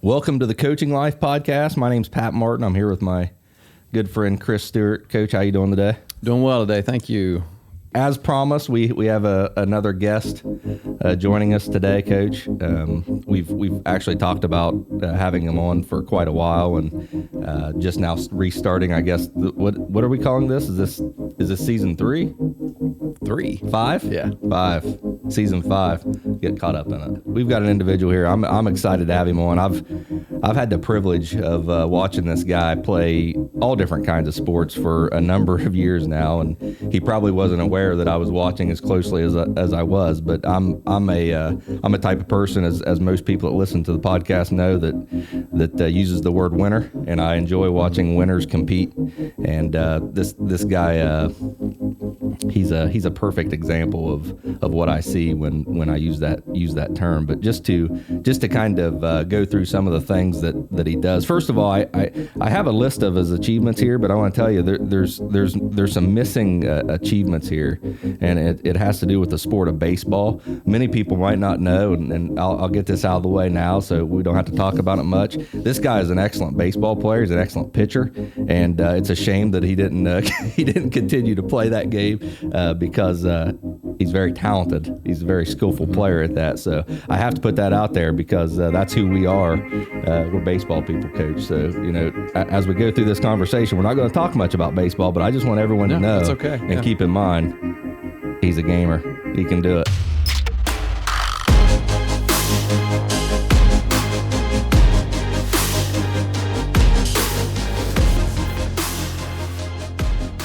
Welcome to the Coaching Life Podcast. My name's Pat Martin. I'm here with my good friend Chris Stewart. Coach, how you doing today? Doing well today. Thank you. As promised, we have another guest joining us today, Coach. We've actually talked about having him on for quite a while, and just now restarting. I guess what are we calling this? Is this season 3? 5? Yeah, 5. Season 5. Get caught up in it. We've got an individual here. I'm excited to have him on. I've had the privilege of watching this guy play all different kinds of sports for a number of years now, and he probably wasn't aware that I was watching as closely as I was. But I'm a type of person, as most people that listen to the podcast know, that uses the word winner, and I enjoy watching winners compete. And this guy, he's a perfect example of what I see when I use that term. But just to kind of go through some of the things that he does. First of all, I have a list of his achievements here, but I want to tell you there's some missing achievements here, and it has to do with the sport of baseball. Many people might not know, and I'll get this out of the way now so we don't have to talk about it much. This guy is an excellent baseball player. He's an excellent pitcher, and it's a shame that he didn't continue to play that game because he's very talented. He's a very skillful player at that. So I have to put that out there because that's who we are. We're baseball people, Coach. So, as we go through this conversation, we're not going to talk much about baseball, but I just want everyone to know that's okay. And keep in mind, he's a gamer. He can do it.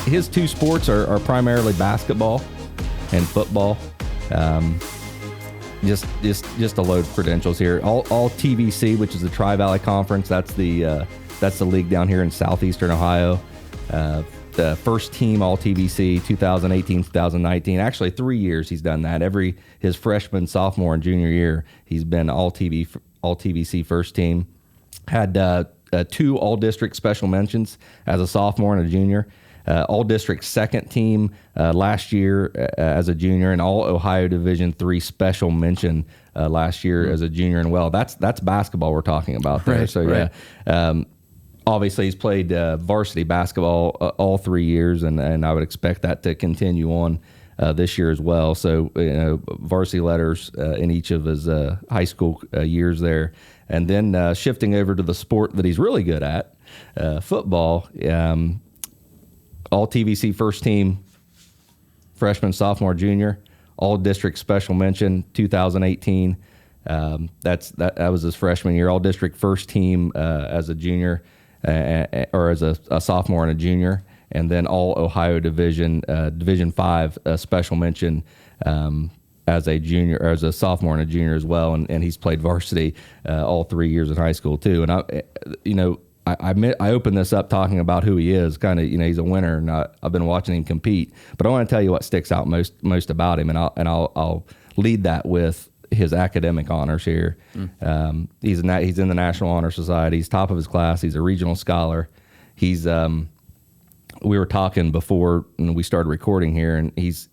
His two sports are primarily basketball and football. Just a load of credentials here. All TVC, which is the Tri-Valley Conference. That's the league down here in southeastern Ohio. The first team all TVC 2018, 2019. Actually, 3 years he's done that. His freshman, sophomore, and junior year, he's been all TVC first team. Had 2 all district special mentions as a sophomore and a junior. All district second team last year as a junior, and all Ohio Division III special mention last year as a junior. And well, that's basketball we're talking about there. Right, so right. Yeah. Obviously, he's played varsity basketball all 3 years, and I would expect that to continue on this year as well. So, varsity letters in each of his high school years there. And then shifting over to the sport that he's really good at, football, all TVC first team, freshman, sophomore, junior, all district special mention 2018. That was his freshman year. All district first team as a junior. Or as a sophomore and a junior, and then all Ohio Division 5 special mention as a junior, or as a sophomore and a junior as well, and he's played varsity all 3 years in high school too. And I opened this up talking about who he is. Kind of, he's a winner, and I've been watching him compete. But I want to tell you what sticks out most about him, and I'll lead that with his academic honors here. He's in the National Honor Society. He's top of his class. He's a regional scholar. He's we were talking before we started recording here, and he's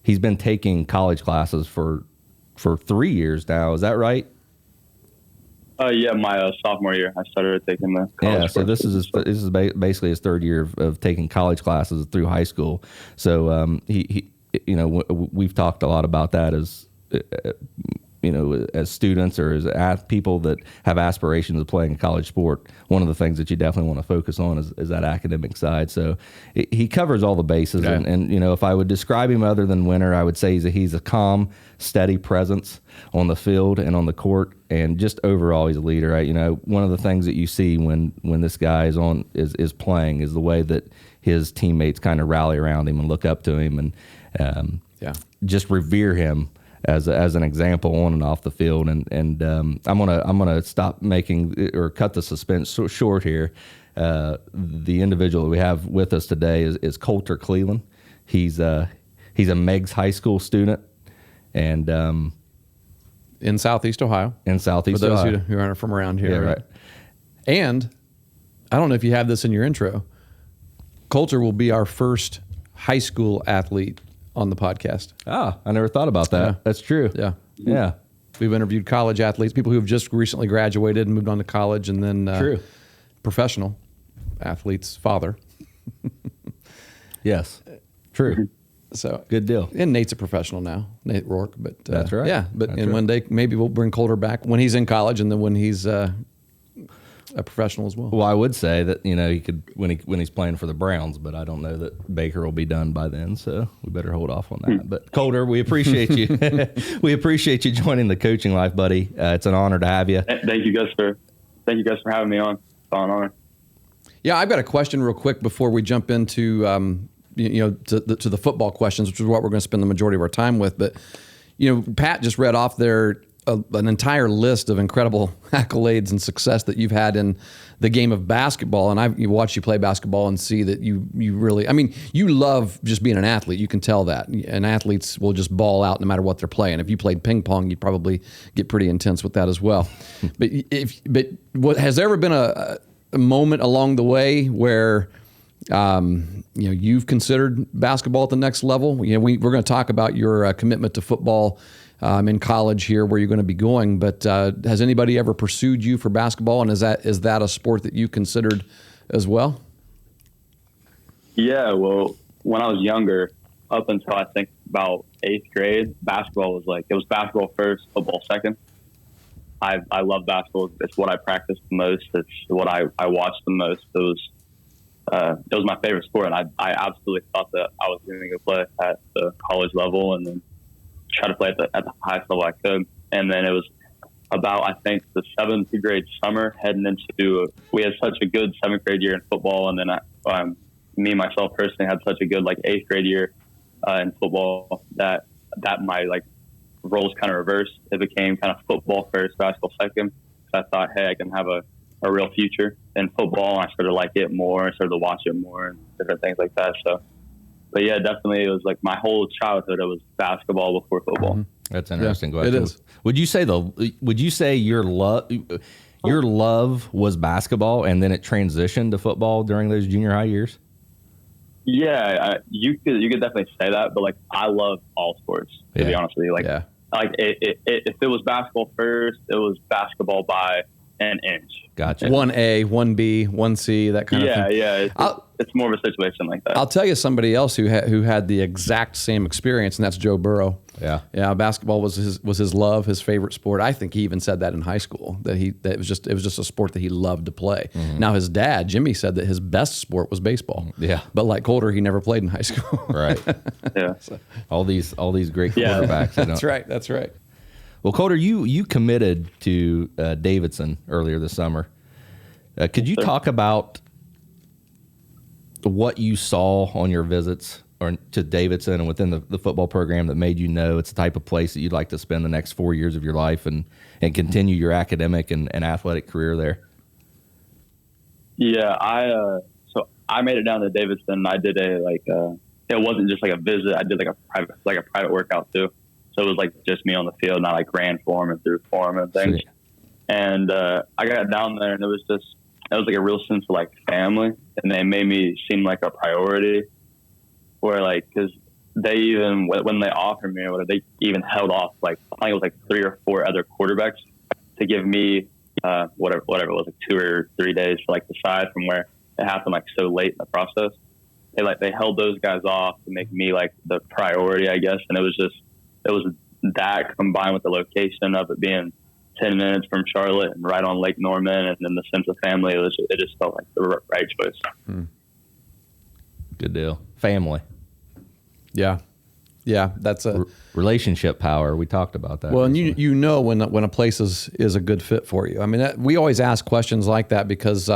been taking college classes for 3 years now. Is that right? Yeah, my sophomore year, I started taking the college. Yeah, so this is basically his third year of taking college classes through high school. So he we've talked a lot about that as students or as people that have aspirations of playing a college sport. One of the things that you definitely want to focus on is that academic side. So he covers all the bases. Yeah. And if I would describe him other than winner, I would say he's a calm, steady presence on the field and on the court, and just overall he's a leader. Right? One of the things that you see when this guy is playing is the way that his teammates kind of rally around him and look up to him and just revere him as an example on and off the field. And I'm gonna stop making or cut the suspense short here. The individual that we have with us today is Coulter Cleland. He's a Meigs High School student, and in Southeast Ohio. In Southeast Ohio. For those who aren't from around here. Yeah, right. And I don't know if you have this in your intro. Coulter will be our first high school athlete on the podcast. Ah, I never thought about that. Yeah. That's true. Yeah. Yeah. We've interviewed college athletes, people who have just recently graduated and moved on to college, and then True. professional athletes' father. Yes. True. So Good deal. And Nate's a professional now, Nate Rourke. But That's right. Yeah, but That's and right. one day maybe we'll bring Coulter back when he's in college, and then when he's a professional as well. Well, I would say that he could when he's playing for the Browns, but I don't know that Baker will be done by then, so we better hold off on that. But Coulter, we appreciate you. We appreciate you joining the Coaching Life, buddy. It's an honor to have you. Thank you guys for having me on. It's an honor. Yeah, I've got a question real quick before we jump into to the football questions, which is what we're going to spend the majority of our time with. But Pat just read off there an entire list of incredible accolades and success that you've had in the game of basketball. And I've watched you play basketball and see that you really, you love just being an athlete. You can tell that. And athletes will just ball out no matter what they're playing. If you played ping pong, you'd probably get pretty intense with that as well. But what has there ever been a moment along the way where you've considered basketball at the next level? We're going to talk about your commitment to football in college here, where you're going to be going. But has anybody ever pursued you for basketball, and is that a sport that you considered as well? Yeah, well, when I was younger, up until I think about 8th grade, basketball was basketball first, football second. I love basketball. It's what I practiced the most. It's what I watched the most. It was my favorite sport, and I absolutely thought that I was going to go play at the college level and then try to play at the highest level I could. And then it was about, I think, the 7th grade summer heading into, we had such a good 7th grade year in football, and then me myself personally had such a good 8th grade year in football that my roles kind of reversed. It became kind of football first, basketball second. So I thought, hey, I can have a real future in football. And I started to like it more, started to watch it more, and different things like that. So, but yeah, definitely, it was my whole childhood, it was basketball before football. Mm-hmm. That's an interesting question. It is. Would you say your love was basketball and then it transitioned to football during those junior high years? Yeah, you could definitely say that, but I love all sports, to be honest with you. If it was basketball first, it was basketball by an inch. Gotcha. 1A, 1B, 1C, that kind of thing. Yeah. It's more of a situation like that. I'll tell you somebody else who had the exact same experience, and that's Joe Burrow. Yeah. Basketball was his love, his favorite sport. I think he even said that in high school, that it was just a sport that he loved to play. Mm-hmm. Now his dad, Jimmy, said that his best sport was baseball. Yeah. But like Coulter, he never played in high school. Right. Yeah. All these great quarterbacks. That's right. Well, Coulter, you committed to Davidson earlier this summer. Could you talk about what you saw on your visits to Davidson and within the football program that made you know it's the type of place that you'd like to spend the next 4 years of your life and continue your academic and athletic career there? Yeah, I made it down to Davidson. I did it wasn't just a visit. I did a private workout too. So it was just me on the field, and I ran for him and threw for him and things. Sweet. And I got down there, and it was a real sense of family, and they made me seem like a priority. Where because they even when they offered me or whatever, they even held off I think it was 3 or 4 other quarterbacks to give me whatever it was 2 or 3 days to decide from where it happened so late in the process. They held those guys off to make me the priority, I guess, and it was that combined with the location of it being 10 minutes from Charlotte and right on Lake Norman, and then the sense of family, it just felt like the right choice. Good deal. Family. Yeah, that's a relationship power. We talked about that. Well, and when a place is a good fit for you. We always ask questions like that because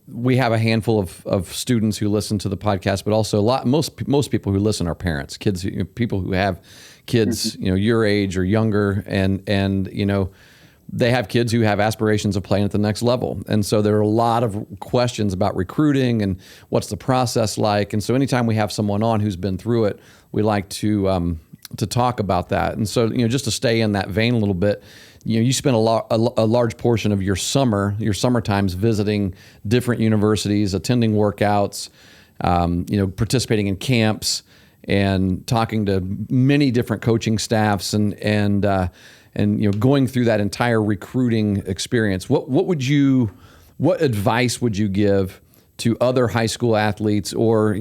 we have a handful of students who listen to the podcast, but also most people who listen are parents, kids, people who have kids, your age or younger, and they have kids who have aspirations of playing at the next level. And so there are a lot of questions about recruiting and what's the process like. And so anytime we have someone on who's been through it, we like to talk about that. And so, just to stay in that vein a little bit, you spend a large portion of your summer times visiting different universities, attending workouts, participating in camps, and talking to many different coaching staffs and and going through that entire recruiting experience, what advice would you give to other high school athletes or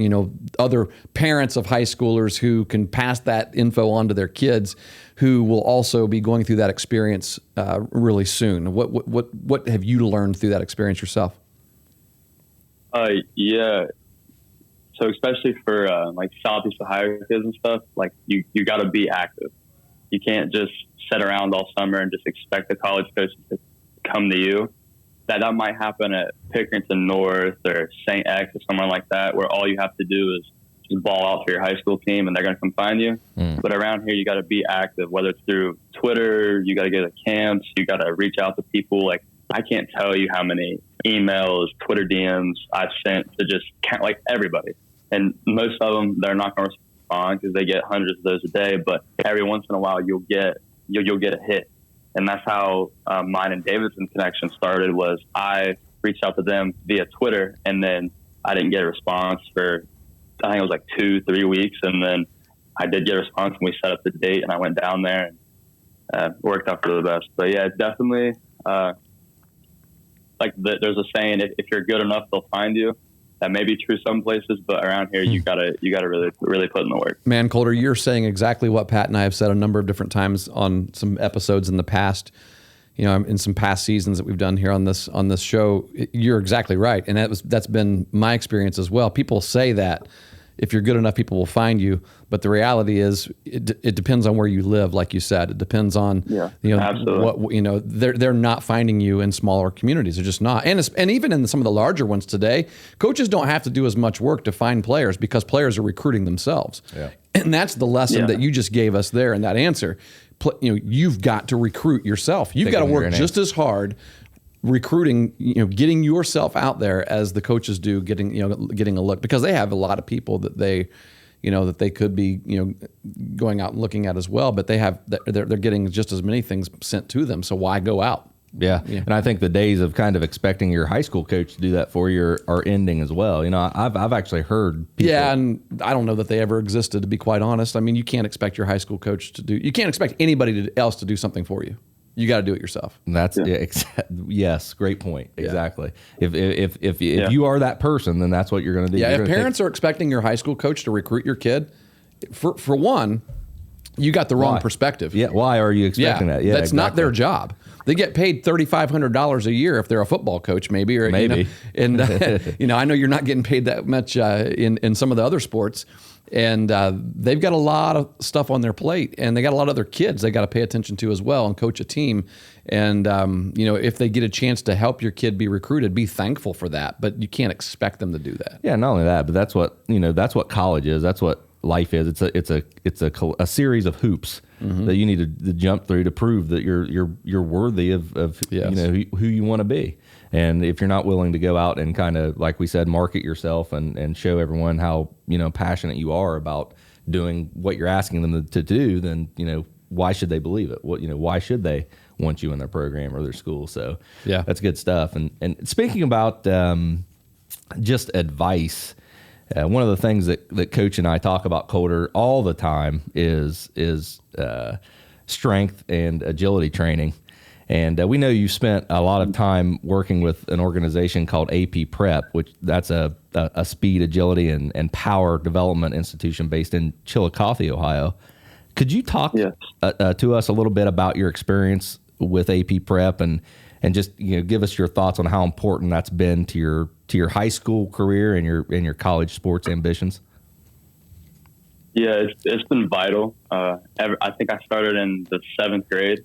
other parents of high schoolers who can pass that info on to their kids who will also be going through that experience really soon? What have you learned through that experience yourself? Yeah. So especially for like Southeast Ohio kids and stuff, like you got to be active. You can't just sit around all summer and just expect the college coaches to come to you. That might happen at Pickerington North or St. X or somewhere like that, where all you have to do is just ball out for your high school team and they're going to come find you. But around here, you got to be active, whether it's through Twitter, you got to go to camps, you got to reach out to people. Like, I can't tell you how many emails, Twitter DMs I've sent to just like everybody. And most of them, they're not going to respond because they get hundreds of those a day. But every once in a while, you'll get a hit. And that's how mine and Davidson's connection started. Was I reached out to them via Twitter, and then I didn't get a response for, I think it was like 2-3 weeks. And then I did get a response, and we set up the date, and I went down there and worked out for the best. But yeah, it's definitely there's a saying, if you're good enough, they'll find you. That may be true some places, but around here, you gotta really put in the work. Man, Coulter, you're saying exactly what Pat and I have said a number of different times on some episodes in the past. In some past seasons that we've done here on this show. You're exactly right, and that's been my experience as well. People say that if you're good enough, people will find you. But the reality is, it depends on where you live. Like you said, it depends on absolutely. what they're not finding you in smaller communities. They're just not. And even in some of the larger ones today, coaches don't have to do as much work to find players because players are recruiting themselves. Yeah. And that's the lesson that you just gave us there in that answer. You've got to recruit yourself. You've got to work just as hard recruiting, getting yourself out there as the coaches do, getting a look, because they have a lot of people that they could be, going out and looking at as well, but they're getting just as many things sent to them. So why go out? Yeah. And I think the days of kind of expecting your high school coach to do that for you are ending as well. I've actually heard people. Yeah, and I don't know that they ever existed, to be quite honest. I mean, you can't expect your high school coach you can't expect anybody else to do something for you. You got to do it yourself. And that's yes, great point. Exactly. If you are that person, then that's what you're going to do. Yeah. If parents are expecting your high school coach to recruit your kid, for one, you got the wrong perspective. Yeah. Why are you expecting that? Yeah. That's not their job. They get paid $3,500 a year if they're a football coach, maybe. And I know you're not getting paid that much in some of the other sports. And they've got a lot of stuff on their plate, and they got a lot of other kids they got to pay attention to as well and coach a team. And, if they get a chance to help your kid be recruited, be thankful for that. But you can't expect them to do that. Yeah, not only that, but that's what college is. That's what life is. It's a series of hoops that you need to jump through to prove that you're worthy of who you want to be. And if you're not willing to go out and kind of, like we said, market yourself and show everyone how passionate you are about doing what you're asking them to do, then why should they believe it? Why should they want you in their program or their school? So yeah, that's good stuff. And speaking about just advice. One of the things that Coach and I talk about, Coulter, all the time is strength and agility training. And we know you spent a lot of time working with an organization called AP Prep, which that's a speed, agility, and power development institution based in Chillicothe, Ohio. Could you talk to us a little bit about your experience with AP Prep and just give us your thoughts on how important that's been to your high school career and your college sports ambitions? Yeah, it's been vital. I think I started in the 7th grade.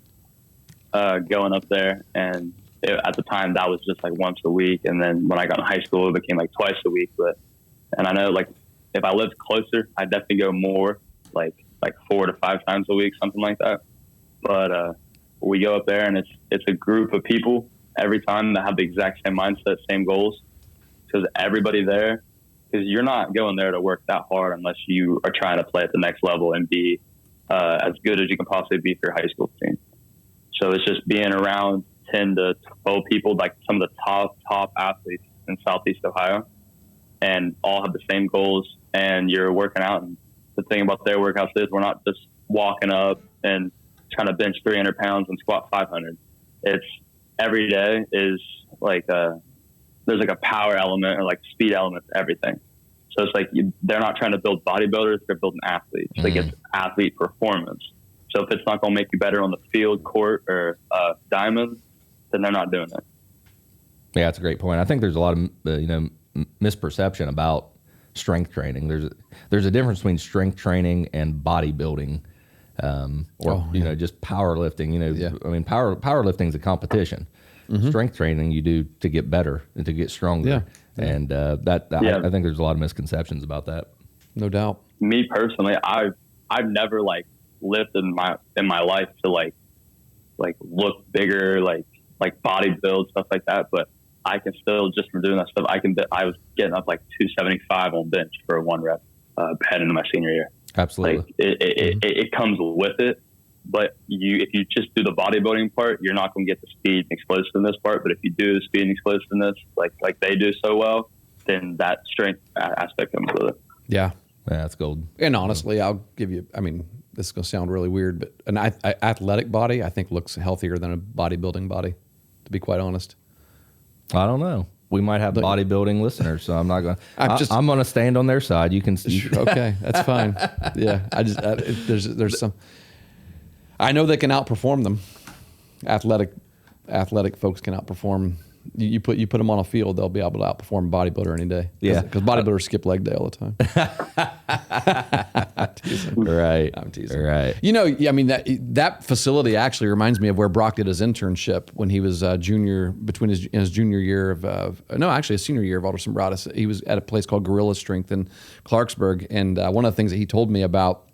Going up there, and at the time that was just like once a week, and then when I got in high school it became like twice a week. And I know, like, if I lived closer I'd definitely go more, like 4 to 5 times a week, something like that. But we go up there and it's a group of people every time that have the exact same mindset, same goals, because everybody there, because you're not going there to work that hard unless you are trying to play at the next level and be as good as you can possibly be for your high school team. So it's just being around 10 to 12 people, like some of the top athletes in Southeast Ohio, and all have the same goals, and you're working out. And the thing about their workouts is we're not just walking up and trying to bench 300 pounds and squat 500. It's every day is like there's like a power element or like speed element to everything. So it's like they're not trying to build bodybuilders, they're building athletes. Like it's athlete performance. So if it's not going to make you better on the field, court, or diamond, then they're not doing it. Yeah, that's a great point. I think there's a lot of misperception about strength training. There's a difference between strength training and bodybuilding, just powerlifting. I mean, powerlifting is a competition. Strength training you do to get better and to get stronger. And I think there's a lot of misconceptions about that. No doubt. Me personally, I've never like lifted in my life to like look bigger, like body build, stuff like that. But I can still, just from doing that stuff, I was getting up like 275 on bench for one rep heading into my senior year. Absolutely. Like it comes with it. But if you just do the bodybuilding part, you're not going to get the speed and explosiveness part. But if you do the speed and explosiveness like they do so well, then that strength aspect comes with it. Yeah. Yeah, that's gold. And honestly, I'll give you, I mean, this is going to sound really weird, but an athletic body, I think, looks healthier than a bodybuilding body, to be quite honest. I don't know. We might have bodybuilding listeners, so I'm not going to. I'm going to stand on their side. You can. Okay, that's fine. Yeah, there's some. I know they can outperform them. Athletic folks can outperform. You put them on a field, they'll be able to outperform a bodybuilder any day. Yeah, because bodybuilders skip leg day all the time. I'm teasing. Right, I'm teasing. Right. You know, I mean that facility actually reminds me of where Brock did his internship when he was junior, between his junior year his senior year of Alderson Broaddus. He was at a place called Gorilla Strength in Clarksburg, and one of the things that he told me about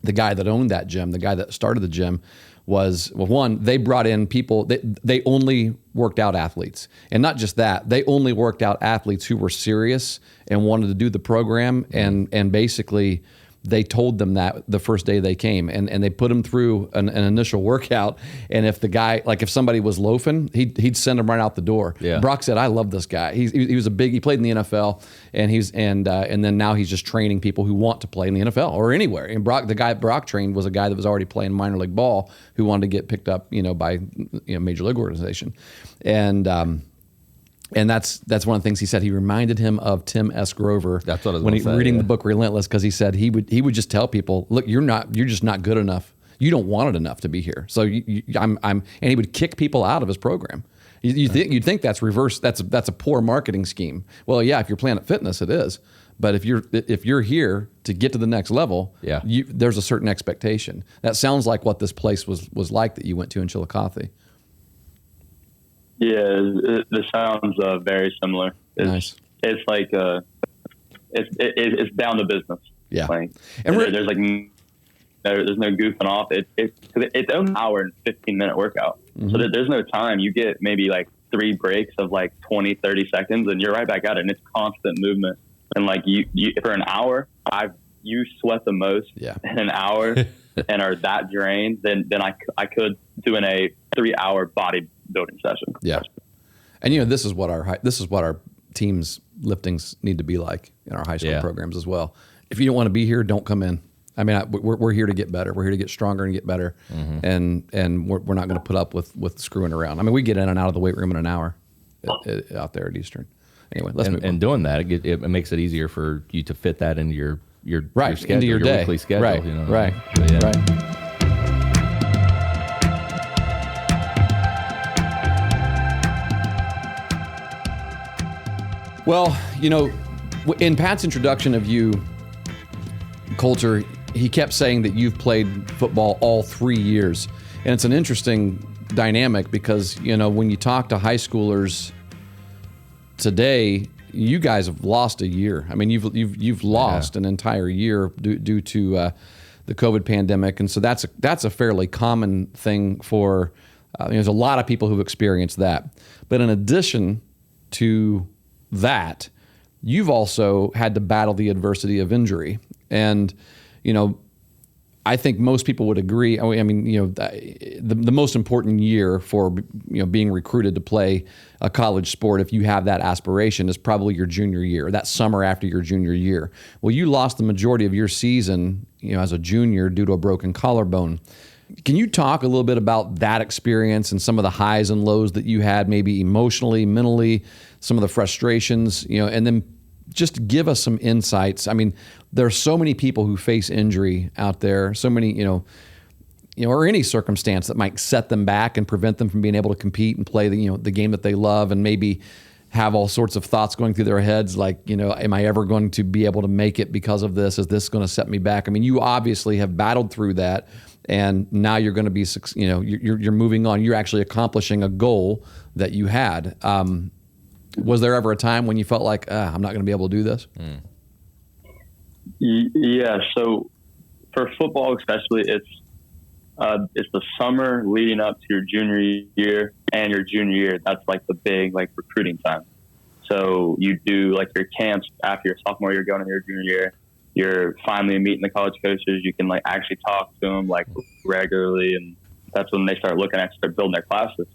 the guy that owned that gym, the guy that started the gym, was, well, one, they brought in people, they only worked out athletes. And not just that, they only worked out athletes who were serious and wanted to do the program. And basically, they told them that the first day they came, and they put them through an initial workout. And if the guy, like if somebody was loafing, he'd send them right out the door. Yeah. Brock said, "I love this guy. He was he played in the NFL, and then now he's just training people who want to play in the NFL or anywhere." And the guy Brock trained was a guy that was already playing minor league ball who wanted to get picked up, by major league organization, and that's one of the things he said. He reminded him of Tim S. Grover. That's what I was when reading yeah. the book Relentless, because he said he would just tell people, "Look, you're just not good enough. You don't want it enough to be here." So and he would kick people out of his program. You'd think that's reverse. That's a poor marketing scheme. Well, yeah, if you're Planet Fitness, it is. But if you're here to get to the next level, yeah. There's a certain expectation. That sounds like what this place was like that you went to in Chillicothe. Yeah, this sounds very similar. Nice. It's like it's down to business. Yeah, like, and there's no goofing off. It's an hour and 15-minute workout, so there's no time. You get maybe like 3 breaks of like 20-30 seconds, and you're right back at it. And it's constant movement. And like you for an hour, you sweat the most in an hour, and are that drained. Then I could do in a 3-hour bodybuilding session. Yeah, and this is what our teams liftings need to be like in our high school programs as well. If you don't want to be here, don't come in. I mean, we're here to get better. We're here to get stronger and get better, and we're not going to put up with screwing around. I mean, we get in and out of the weight room in an hour out there at Eastern. Anyway, let's move on. And doing that, it makes it easier for you to fit that into your schedule, into your day, weekly schedule. Right, right, right. Well, in Pat's introduction of you, Coulter, he kept saying that you've played football all 3 years. And it's an interesting dynamic because, when you talk to high schoolers today, you guys have lost a year. I mean, you've lost an entire year due to the COVID pandemic. And so that's a fairly common thing for, there's a lot of people who've experienced that. But in addition to that, you've also had to battle the adversity of injury. And, I think most people would agree. I mean, the most important year for, being recruited to play a college sport, if you have that aspiration, is probably your junior year, that summer after your junior year. Well, you lost the majority of your season, as a junior due to a broken collarbone. Can you talk a little bit about that experience and some of the highs and lows that you had, maybe emotionally, mentally, some of the frustrations, and then just give us some insights. I mean, there are so many people who face injury out there, so many, or any circumstance that might set them back and prevent them from being able to compete and play the game that they love, and maybe have all sorts of thoughts going through their heads like, am I ever going to be able to make it because of this? Is this going to set me back? I mean, you obviously have battled through that, and now you're going to be, you're moving on. You're actually accomplishing a goal that you had. Was there ever a time when you felt like, I'm not going to be able to do this? Yeah. So for football, especially, it's the summer leading up to your junior year and your junior year. That's like the big recruiting time. So you do your camps after your sophomore year, going into your junior year. You're finally meeting the college coaches. You can actually talk to them regularly, and that's when they start building their classes.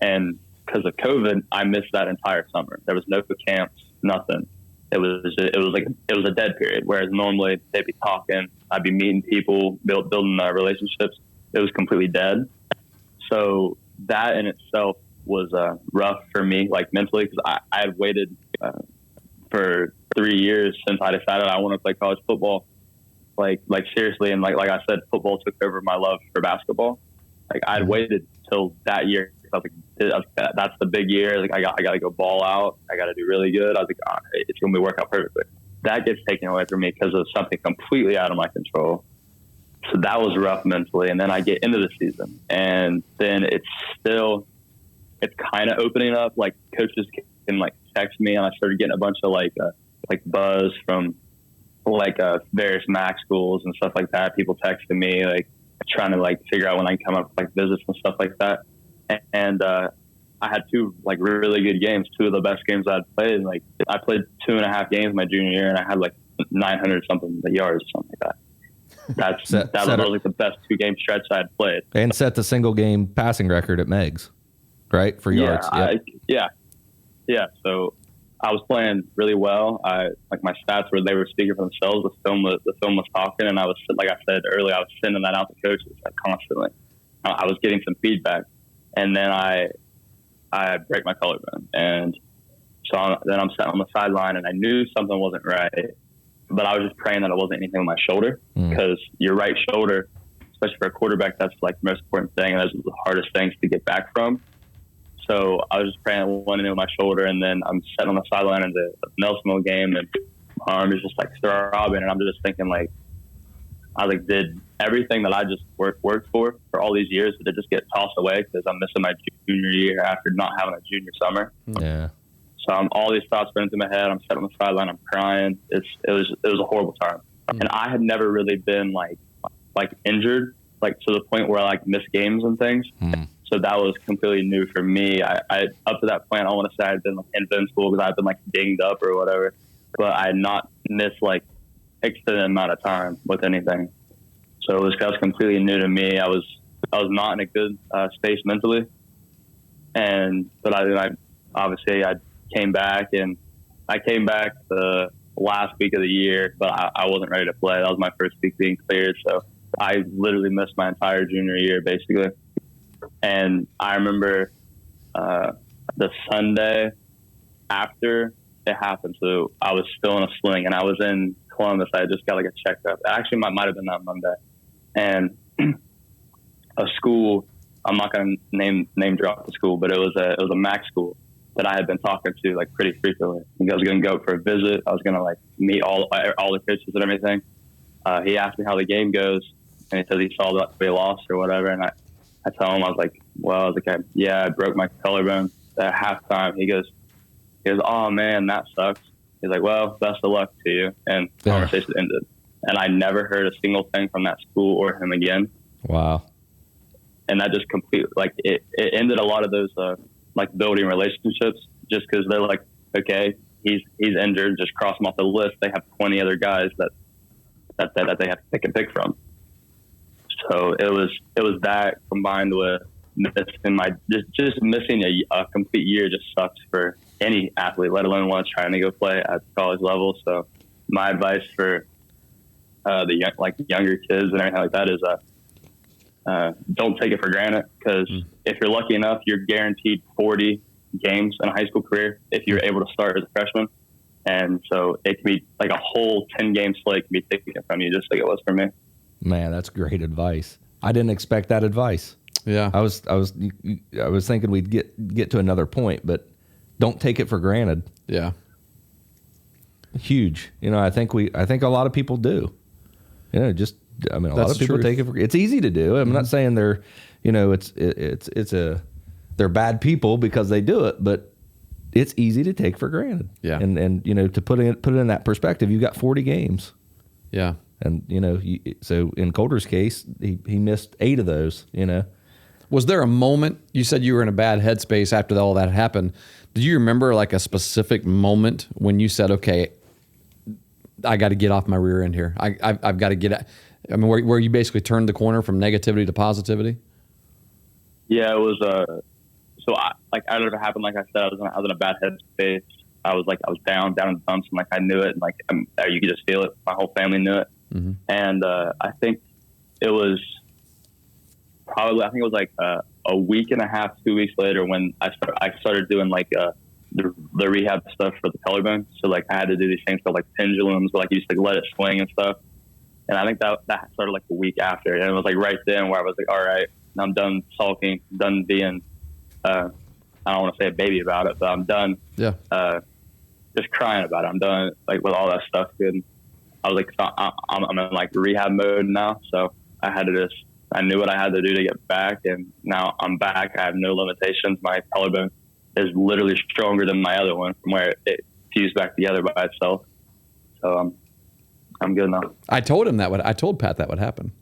And because of COVID, I missed that entire summer. There was no camps, nothing. It was a dead period. Whereas normally they'd be talking, I'd be meeting people, building relationships. It was completely dead. So that in itself was rough for me, mentally, because I had waited for 3 years since I decided I want to play college football. Seriously, and like I said, football took over my love for basketball. I'd waited till that year. I was like, that's the big year. I got to go ball out. I got to do really good. I was like, it's going to be work out perfectly. That gets taken away from me because of something completely out of my control. So that was rough mentally. And then I get into the season, and then it's kind of opening up. Coaches can text me, and I started getting a bunch of buzz from various MAC schools and stuff like that. People texting me trying to figure out when I can come up visits and stuff like that. And I had two really good games, two of the best games I'd played. I played 2.5 games my junior year, and I had 900 something yards or something like that. That was the best 2-game stretch I had played. And set the single game passing record at Meg's, right? For yards. Yeah. So I was playing really well. My stats were speaking for themselves. The film was talking, and I was, like I said earlier, I was sending that out to coaches constantly. I was getting some feedback, and then I break my collarbone, and so then I'm sitting on the sideline, and I knew something wasn't right, but I was just praying that it wasn't anything with my shoulder, because your right shoulder, especially for a quarterback, that's the most important thing, and that's the hardest things to get back from. So I was just praying it wasn't with my shoulder, and then I'm sitting on the sideline in the Nelsonville game, and my arm is just throbbing, and I'm just thinking did everything that I just worked for all these years, did it just get tossed away because I'm missing my junior year after not having a junior summer? Yeah. So all these thoughts running through my head. I'm sitting on the sideline. I'm crying. It was a horrible time, and I had never really been injured to the point where I missed games and things. So that was completely new for me. I up to that point, I want to say I'd been invincible because I'd been dinged up or whatever, but I had not missed extended amount of time with anything. So that was completely new to me. I was not in a good space mentally, but I obviously I came back, and I came back the last week of the year, but I wasn't ready to play. That was my first week being cleared, so I literally missed my entire junior year basically. And I remember the Sunday after it happened, so I was still in a sling, and I was in Columbus. I just got a checkup. Actually, might have been that Monday. And a school, I'm not going to name drop the school, but it was a MAC school that I had been talking to pretty frequently. I was going to go for a visit. I was going to meet all the coaches and everything. He asked me how the game goes, and he said he saw that we lost or whatever. And I tell him, I was like, I broke my collarbone at halftime. He goes, oh man, that sucks. He's like, well, best of luck to you. And the conversation ended. And I never heard a single thing from that school or him again. Wow. And that just completely, it ended a lot of those, building relationships, just because they're okay, he's injured, just cross him off the list. They have 20 other guys that they can pick from. So it was that combined with missing a complete year just sucks for any athlete, let alone one trying to go play at the college level. So my advice for the younger kids and everything like that is don't take it for granted, because if you're lucky enough, you're guaranteed 40 games in a high school career if you're able to start as a freshman. And so it can be like a whole 10-game slate can be taken from you, just like it was for me. Man, that's great advice. I didn't expect that advice. Yeah. I was thinking we'd get to another point, but don't take it for granted. Yeah. Huge. I think a lot of people do. A lot of people take it for, it's easy to do. I'm not saying they're, they're bad people because they do it, but it's easy to take for granted. Yeah. And to put it in that perspective, you've got 40 games. Yeah. And, so in Coulter's case, he missed 8 of those, Was there a moment, you said you were in a bad headspace after all that happened. Do you remember like a specific moment when you said, okay, I got to get off my rear end here. I've got to get, where you basically turned the corner from negativity to positivity? Yeah, it was, so after it happened, like I said, I was in a bad headspace. I was down in the dumps, and I knew it, and you could just feel it. My whole family knew it. Mm-hmm. And I think it was a week and a half, 2 weeks later when I started doing the rehab stuff for the collarbone. So I had to do these things called pendulums, where you used to let it swing and stuff. And I think that started a week after, and it was right then where I was all right, I'm done sulking, done being I don't want to say a baby about it, but I'm done. Yeah. Just crying about it. I'm done with all that stuff. And I was I'm in rehab mode now. So I knew what I had to do to get back, and now I'm back. I have no limitations. My collarbone is literally stronger than my other one from where it fused back together by itself. So I'm good now. I told Pat that would happen.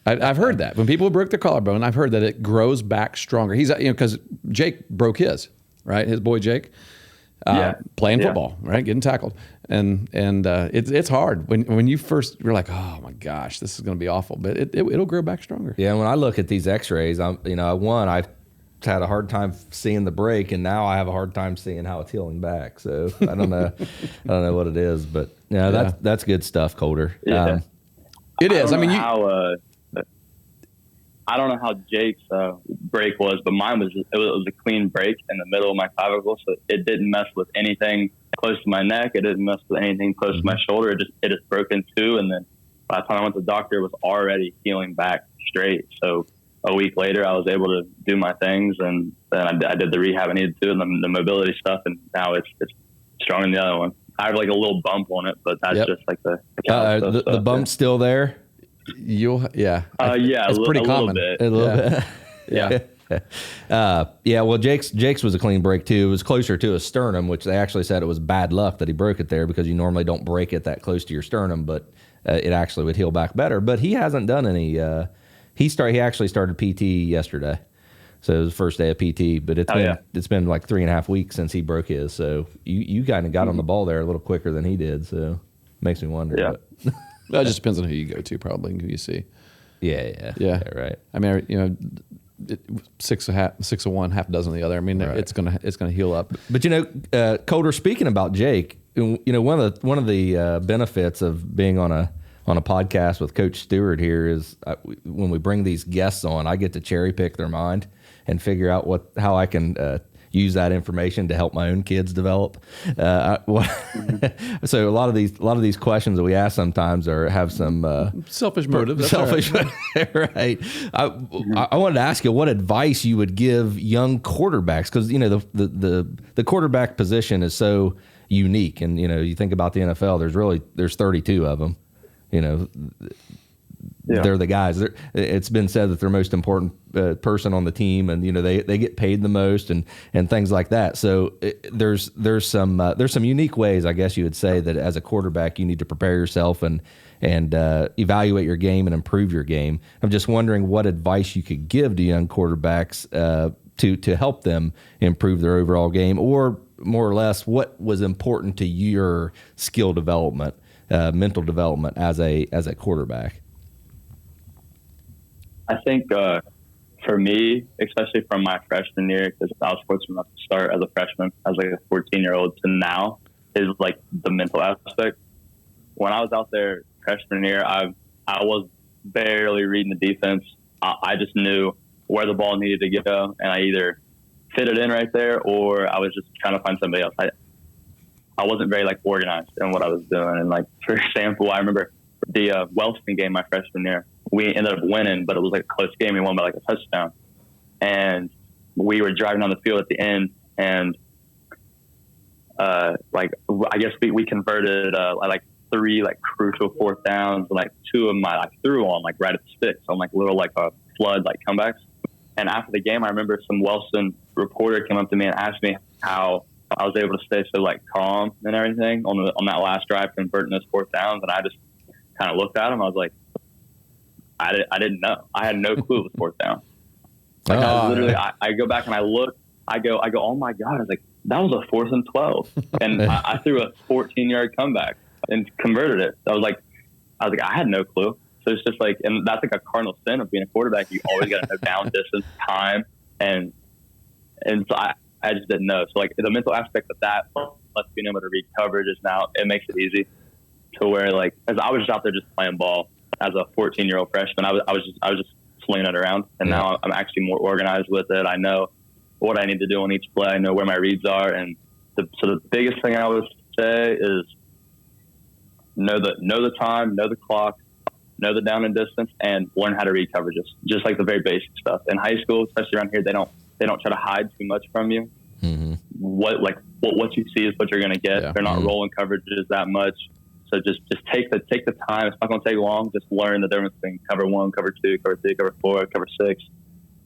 I've heard that when people broke their collarbone, I've heard that it grows back stronger. He's because Jake broke his, right? His boy Jake, playing football, right, getting tackled, and it's hard when you first you're like, oh my gosh, this is going to be awful, but it'll grow back stronger. Yeah, when I look at these X-rays, I had a hard time seeing the break, and now I have a hard time seeing how it's healing back. So I don't know, what it is, but that's good stuff, Coulter. Yeah. It is. I don't know how Jake's break was, but mine was a clean break in the middle of my clavicle, so it didn't mess with anything close to my neck. It didn't mess with anything close to my shoulder. It just broke in two, and then by the time I went to the doctor, it was already healing back straight. So a week later, I was able to do my things, and then I did the rehab I needed to, and the mobility stuff, and now it's stronger than the other one. I have a little bump on it, but that's just the bump's still there. It's pretty common. A little bit. Yeah. Well, Jake's was a clean break too. It was closer to his sternum, which they actually said it was bad luck that he broke it there, because you normally don't break it that close to your sternum, but it actually would heal back better. But he hasn't done any. He actually started PT yesterday, so it was the first day of PT. But it's been 3.5 weeks since he broke his. So you kind of got on the ball there a little quicker than he did. So makes me wonder. Yeah. But well, it just depends on who you go to, probably, and who you see. Yeah, right. 6 of one, half a dozen of the other. Right. it's gonna heal up. But Coulter, speaking about Jake, one of the benefits of being on a podcast with Coach Stewart here is when we bring these guests on, I get to cherry pick their mind and figure out how I can use that information to help my own kids develop. So a lot of these questions that we ask sometimes have some selfish motive. Selfish, right? I wanted to ask you what advice you would give young quarterbacks, because the quarterback position is so unique, and you think about the NFL. There's 32 of them. They're the guys. It's been said that they're the most important person on the team, and they get paid the most, and things like that. So there's some unique ways, I guess you would say, that as a quarterback you need to prepare yourself and evaluate your game and improve your game. I'm just wondering what advice you could give to young quarterbacks to help them improve their overall game, or more or less what was important to your skill development, mental development as a quarterback. I think for me, especially from my freshman year, because I was fortunate enough to start as a freshman, as a 14-year-old, to now, is the mental aspect. When I was out there freshman year, I was barely reading the defense. I just knew where the ball needed to go, and I either fit it in right there, or I was just trying to find somebody else. I wasn't very like organized in what I was doing. And like, for example, I remember the Wellston game my freshman year. We ended up winning, but it was like a close game. We won by like a touchdown. And we were driving down the field at the end, and like I guess we converted like 3 like crucial 4th downs, and like 2 of them I threw on like right at the sticks on like little like a flood like comebacks. And after the game, I remember some Wellston reporter came up to me and asked me how I was able to stay so like calm and everything on that last drive converting those 4th downs. And I just kind of looked at him. I was like, I didn't know. I had no clue it was 4th down. Like I go back and I look. I go. Oh my God! I was like, that was a 4th and 12, and I threw a 14-yard comeback and converted it. I was like, I had no clue. So it's just like, and that's like a cardinal sin of being a quarterback. You always got to know down distance, time, and so I just didn't know. So like the mental aspect of that, plus being able to read coverages now, it makes it easy to where like, as I was just out there just playing ball as a 14-year-old freshman, I was just slinging it around, and now I'm actually more organized with it. I know what I need to do on each play. I know where my reads are, and so the biggest thing I would say is know the time, know the clock, know the down and distance, and learn how to read coverages. Just like the very basic stuff. In high school, especially around here, they don't try to hide too much from you. Mm-hmm. What you see is what you're going to get. Yeah. They're not rolling coverages that much. So just take the time. It's not going to take long. Just learn the difference between cover 1, cover 2, cover 3, cover 4, cover 6,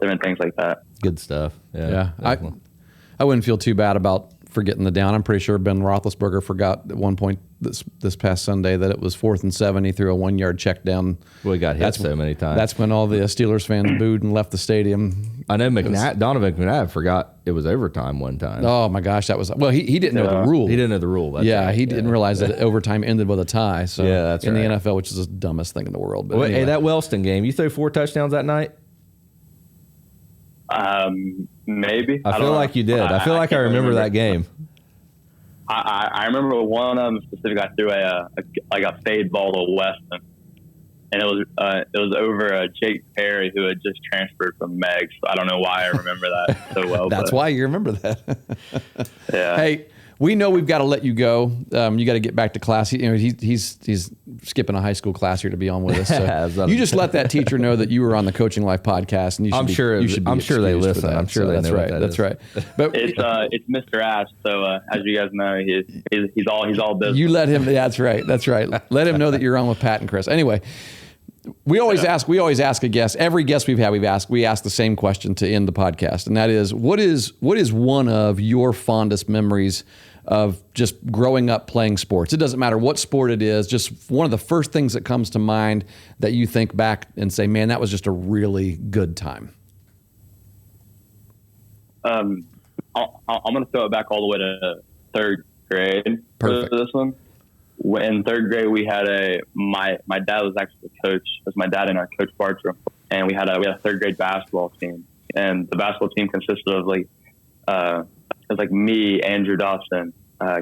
different things like that. Good stuff. Yeah. I wouldn't feel too bad about forgetting the down. I'm pretty sure Ben Roethlisberger forgot at one point this past Sunday that it was 4th and 7. He threw a 1-yard check down. Well, he got hit so many times. That's when all the Steelers fans booed and left the stadium. I know Donovan McNabb forgot it was overtime one time. Oh my gosh, that was he didn't know the rule. He didn't know the rule. That's right. He didn't realize that overtime ended with a tie. So yeah, that's in right. the NFL, which is the dumbest thing in the world. But anyway. Hey, that Wellston game, you threw 4 touchdowns that night? Maybe. I feel like you did. I feel like I remember that game. I remember one of them specifically. I threw a fade ball to Weston, and it was over Jake Perry, who had just transferred from Meg. So I don't know why I remember that so well. That's why you remember that. Yeah. Hey, we know we've got to let you go. You got to get back to class. He's skipping a high school class here to be on with us. So you just let that teacher know that you were on the Coaching Life podcast, and I'm sure they listen. I'm sure they know right. That that's is. right. But it's Mr. Ash. So as you guys know, he's all business. You let him. That's right. That's right. Let him know that you're on with Pat and Chris. Anyway. We always ask a guest. Every guest we ask the same question to end the podcast, and that is, what is one of your fondest memories of just growing up playing sports? It doesn't matter what sport it is. Just one of the first things that comes to mind that you think back and say, "Man, that was just a really good time." I'm going to throw it back all the way to 3rd grade. Perfect. For this one. In 3rd grade, we had my dad was actually the coach. It was my dad and our coach Bartram, and we had a 3rd grade basketball team. And the basketball team consisted of it was like me, Andrew Dawson,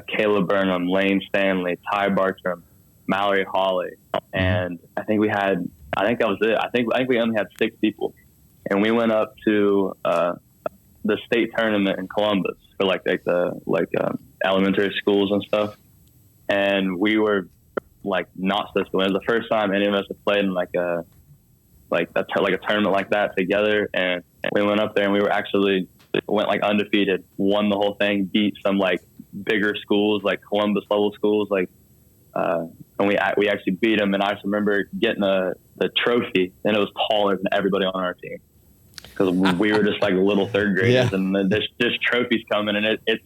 Caleb Burnham, Lane Stanley, Ty Bartram, Mallory Hawley, and I think that was it. I think we only had 6 people, and we went up to the state tournament in Columbus for elementary schools and stuff. And we were like not supposed to win. It was the first time any of us had played in like a tournament like that together. And we went up there and we went like undefeated, won the whole thing, beat some like bigger schools, like Columbus level schools, and we actually beat them. And I just remember getting the trophy, and it was taller than everybody on our team because we were just like little 3rd graders, and this trophy's coming, and it's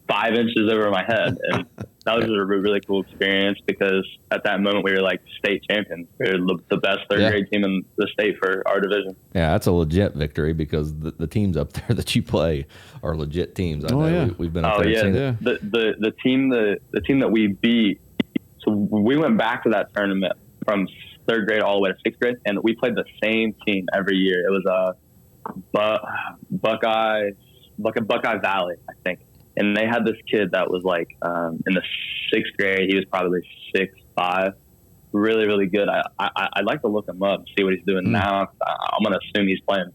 5 inches over my head. And that was a really cool experience because at that moment we were like state champions. We were the best 3rd grade team in the state for our division. Yeah, that's a legit victory because the teams up there that you play are legit teams. I know we've been up there. The team that we beat. So we went back to that tournament from 3rd grade all the way to 6th grade, and we played the same team every year. It was Buckeye Valley, I think. And they had this kid that was like in the 6th grade. He was probably 6'5", really, really good. I'd like to look him up, see what he's doing now. I'm going to assume he's playing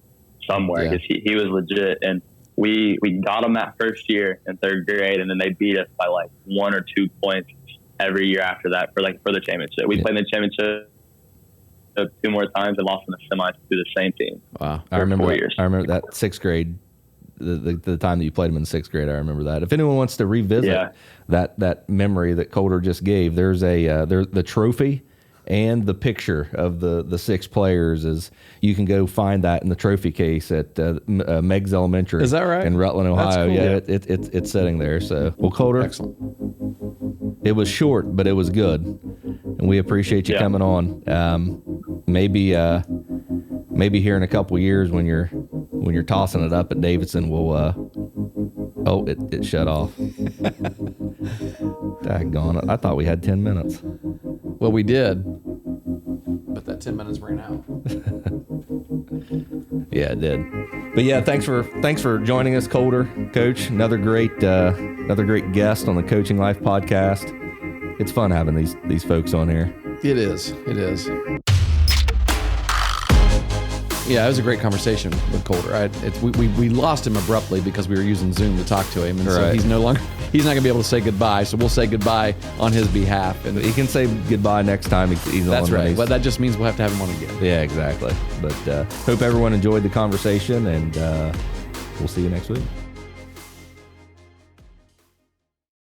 somewhere because he was legit. And we got him that first year in third grade, and then they beat us by like 1 or 2 points every year after that for the championship. We played in the championship 2 more times and lost in the semis to the same team. Wow. I remember that sixth grade, the time that you played him in sixth grade. I remember that. If anyone wants to revisit that memory that Coulter just gave, there's the trophy and the picture of the 6 players. Is you can go find that in the trophy case at Meigs Elementary. Is that right? In Rutland, Ohio. That's cool. Yeah, it's sitting there. So, well, Coulter, Excellent. It was short, but it was good, and we appreciate you coming on. Maybe here in a couple of years when you're tossing it up at Davidson, we'll. Oh, it shut off. Daggone it! I thought we had 10 minutes. Well, we did, but that 10 minutes ran out. Yeah, it did. But yeah, thanks for joining us, Coulter, Coach. Another great guest on the Coaching Life podcast. It's fun having these folks on here. It is. Yeah, it was a great conversation with Coulter. We lost him abruptly because we were using Zoom to talk to him, and so he's not going to be able to say goodbye. So we'll say goodbye on his behalf, and he can say goodbye next time he's on. That's right. But that just means we'll have to have him on again. Yeah, exactly. But hope everyone enjoyed the conversation, and we'll see you next week.